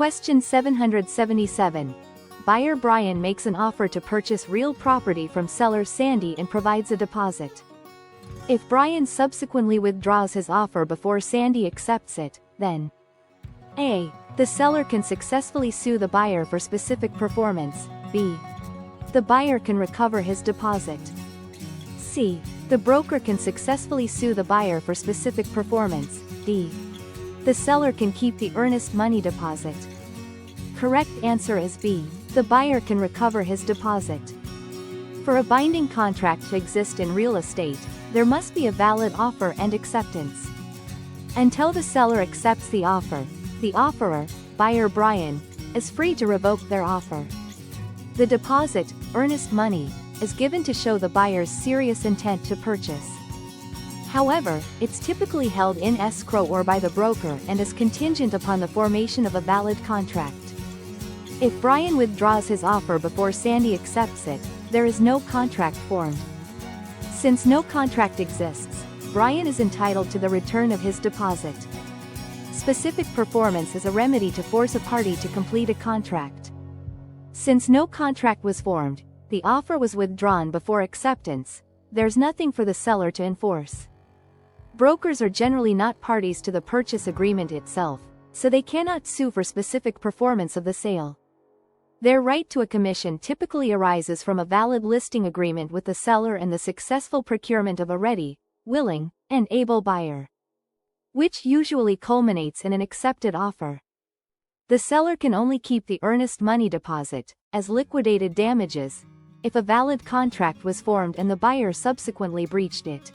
Question 777. Buyer Brian makes an offer to purchase real property from seller Sandy and provides a deposit. If Brian subsequently withdraws his offer before Sandy accepts it, then A. The seller can successfully sue the buyer for specific performance. B. The buyer can recover his deposit. C. The broker can successfully sue the buyer for specific performance. D. The seller can keep the earnest money deposit. Correct answer is B. The buyer can recover his deposit. For a binding contract to exist in real estate, there must be a valid offer and acceptance. Until the seller accepts the offer, the offeror, buyer Brian, is free to revoke their offer. The deposit, earnest money, is given to show the buyer's serious intent to purchase. However, it's typically held in escrow or by the broker and is contingent upon the formation of a valid contract. If Brian withdraws his offer before Sandy accepts it, there is no contract formed. Since no contract exists, Brian is entitled to the return of his deposit. Specific performance is a remedy to force a party to complete a contract. Since no contract was formed, the offer was withdrawn before acceptance, there's nothing for the seller to enforce. Brokers are generally not parties to the purchase agreement itself, so they cannot sue for specific performance of the sale. Their right to a commission typically arises from a valid listing agreement with the seller and the successful procurement of a ready, willing, and able buyer, which usually culminates in an accepted offer. The seller can only keep the earnest money deposit, as liquidated damages, if a valid contract was formed and the buyer subsequently breached it.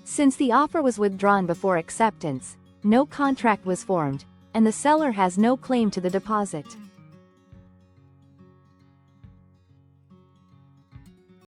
Since the offer was withdrawn before acceptance, no contract was formed, and the seller has no claim to the deposit.